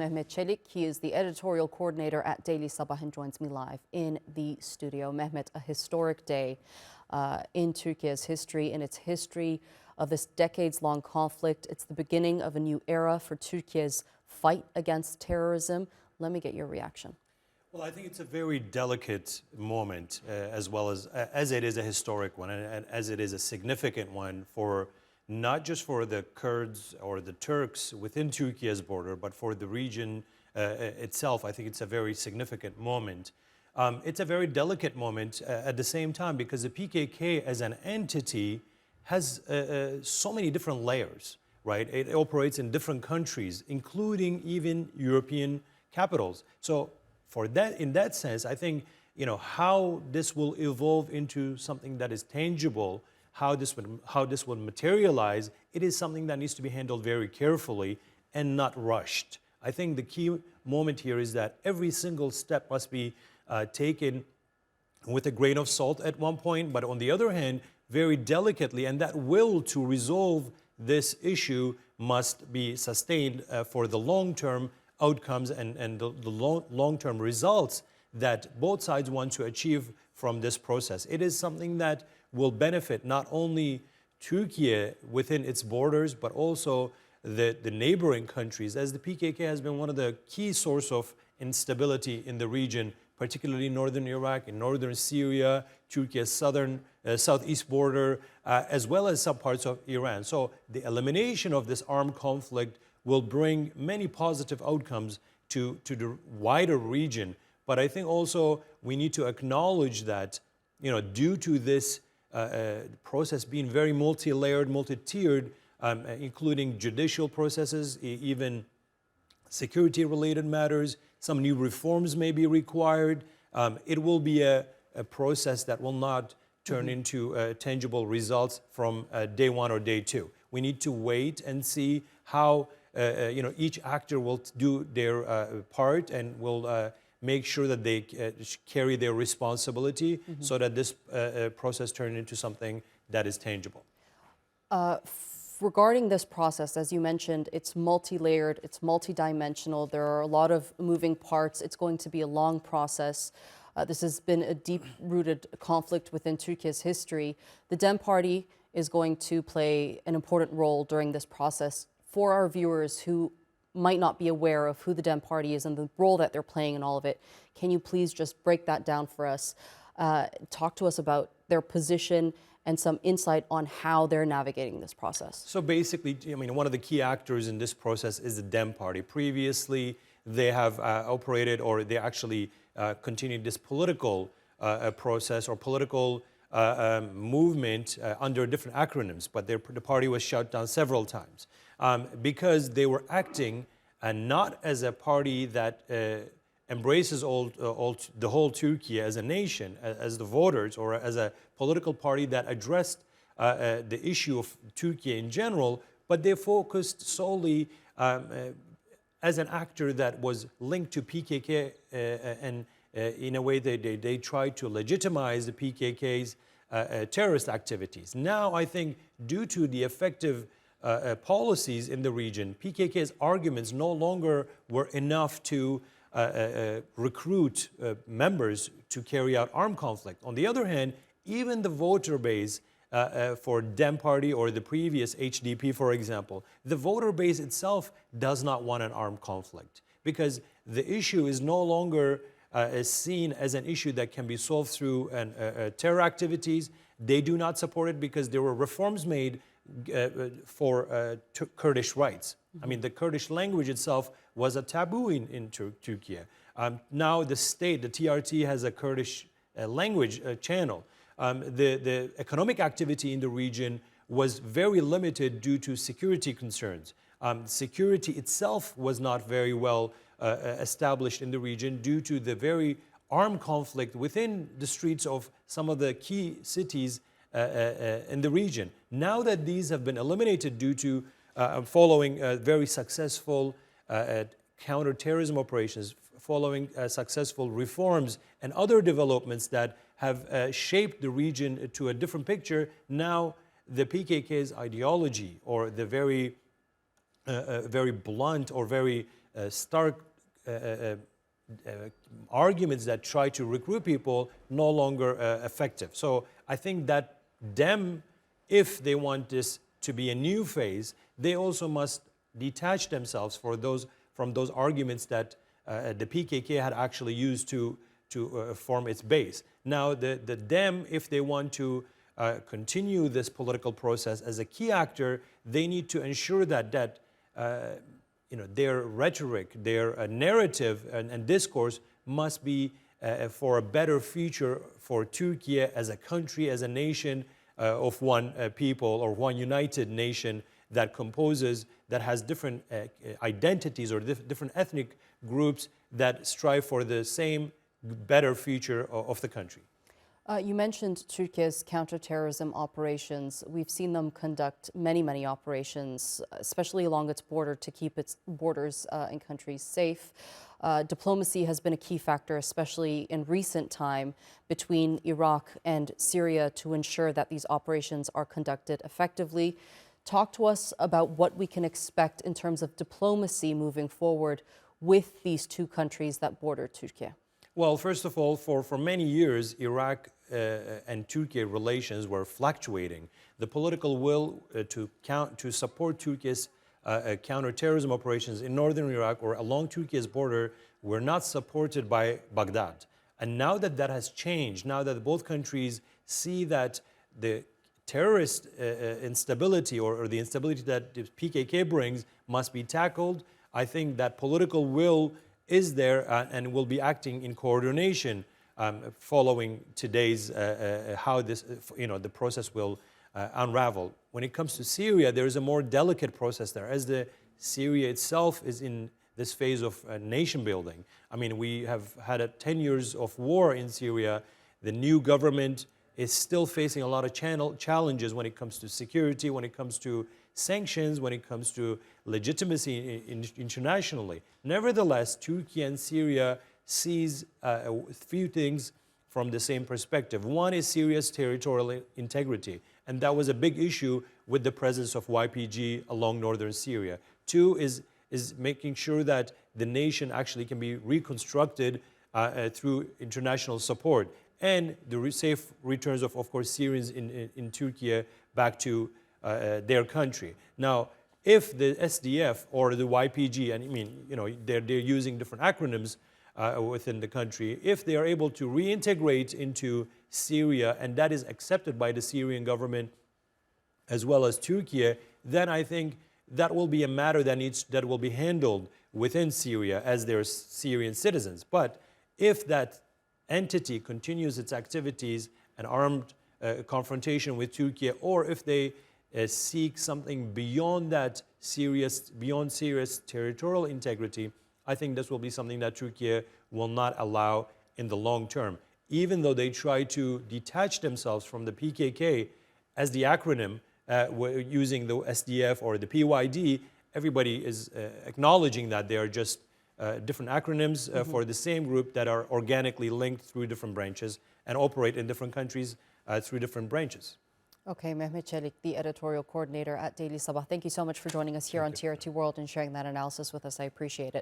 Mehmet Celik. He is the editorial coordinator at Daily Sabah and joins me live in the studio. Mehmet, a historic day in Turkey's history, in its history of this decades-long conflict. It's the beginning of a new era for Turkey's fight against terrorism. Let me get your reaction. Well, I think it's a very delicate moment, as well as it is a historic one, and as it is a significant one for not just for the Kurds or the Turks within Turkey's border, but for the region itself. I think it's a very significant moment. It's a very delicate moment at the same time because the PKK as an entity has so many different layers, right? It operates in different countries, including even European capitals. So for that, in that sense, I think, you know, how this will evolve into something that is tangible, how this would materialize, it is something that needs to be handled very carefully and not rushed. I think the key moment here is that every single step must be taken with a grain of salt at one point, but on the other hand, very delicately, and that will to resolve this issue must be sustained for the long-term outcomes and the long-term results that both sides want to achieve from this process. It is something that will benefit not only Turkey within its borders, but also the neighboring countries, as the PKK has been one of the key source of instability in the region, particularly northern Iraq and northern Syria, Turkey's southeast border, as well as some parts of Iran. So the elimination of this armed conflict will bring many positive outcomes to the wider region. But I think also we need to acknowledge that, you know, due to this process being very multi-layered, multi-tiered, including judicial processes, even security-related matters, some new reforms may be required. It will be a process that will not turn into tangible results from day one or day two. We need to wait and see how you know, each actor will do their part and will make sure that they carry their responsibility so that this process turns into something that is tangible. Regarding this process, as you mentioned, it's multi-layered, it's multi-dimensional. There are a lot of moving parts. It's going to be a long process. This has been a deep-rooted conflict within Turkey's history. The Dem Party is going to play an important role during this process. For our viewers who might not be aware of who the Dem Party is and the role that they're playing in all of it, can you please just break that down for us? Talk to us about their position and some insight on how they're navigating this process. So basically, I mean, one of the key actors in this process is the Dem Party. Previously, they have operated, or they actually continued this political process or political movement under different acronyms, but the party was shut down several times because they were acting not as a party that embraces the whole Turkey as a nation, as the voters, or as a political party that addressed the issue of Turkey in general, but they focused solely as an actor that was linked to PKK and in a way they tried to legitimize the PKK's terrorist activities. Now I think due to the effective policies in the region, PKK's arguments no longer were enough to recruit members to carry out armed conflict. On the other hand, even the voter base for Dem Party or the previous HDP, for example, the voter base itself does not want an armed conflict because the issue is no longer seen as an issue that can be solved through terror activities. They do not support it because there were reforms made for Kurdish rights. I mean, the Kurdish language itself was a taboo in Turkey. Now the state, the TRT, has a Kurdish language channel. The economic activity in the region was very limited due to security concerns. Security itself was not very well established in the region due to the very armed conflict within the streets of some of the key cities in the region. Now that these have been eliminated due to following very successful counterterrorism operations, following successful reforms and other developments that have shaped the region to a different picture, now the PKK's ideology, or the very blunt or very stark arguments that try to recruit people no longer effective. So I think that them, if they want this to be a new phase, they also must detach themselves from those arguments that the PKK had actually used to form its base. Now, the them, if they want to continue this political process as a key actor, they need to ensure that their rhetoric, their narrative and discourse must be for a better future for Turkey as a country, as a nation of one people, or one united nation that has different identities or different ethnic groups that strive for the same better future of the country. You mentioned Turkey's counterterrorism operations. We've seen them conduct many operations, especially along its border, to keep its borders and countries safe. Diplomacy has been a key factor, especially in recent time, between Iraq and Syria to ensure that these operations are conducted effectively. Talk to us about what we can expect in terms of diplomacy moving forward with these two countries that border Turkey. Well, first of all, for many years, Iraq and Turkey relations were fluctuating. The political will to support Turkey's counterterrorism operations in northern Iraq or along Turkey's border were not supported by Baghdad. And now that that has changed, now that both countries see that the terrorist instability or the instability that the PKK brings must be tackled, I think that political will is there and will be acting in coordination following today's how this the process will unravel. When it comes to Syria, there is a more delicate process there, as the Syria itself is in this phase of nation building. I mean, we have had 10 years of war in Syria. The new government is still facing a lot of challenges when it comes to security, when it comes to sanctions, when it comes to legitimacy internationally. Nevertheless, Turkey and Syria sees a few things from the same perspective. One is Syria's territorial integrity, and that was a big issue with the presence of YPG along northern Syria. Two is making sure that the nation actually can be reconstructed through international support, and the safe returns of course, Syrians in Turkey back to their country. Now, if the SDF or the YPG, and I mean, they're using different acronyms within the country, if they are able to reintegrate into Syria, and that is accepted by the Syrian government as well as Turkey, then I think that will be a matter that will be handled within Syria as their Syrian citizens. But if that entity continues its activities, an armed confrontation with Turkey, or if they seek something beyond that, beyond Syria's territorial integrity, I think this will be something that Turkey will not allow in the long term. Even though they try to detach themselves from the PKK as the acronym, using the SDF or the PYD, everybody is acknowledging that they are just different acronyms for the same group that are organically linked through different branches and operate in different countries through different branches. Okay, Mehmet Celik, the editorial coordinator at Daily Sabah. Thank you so much for joining us here on TRT World and sharing that analysis with us. I appreciate it.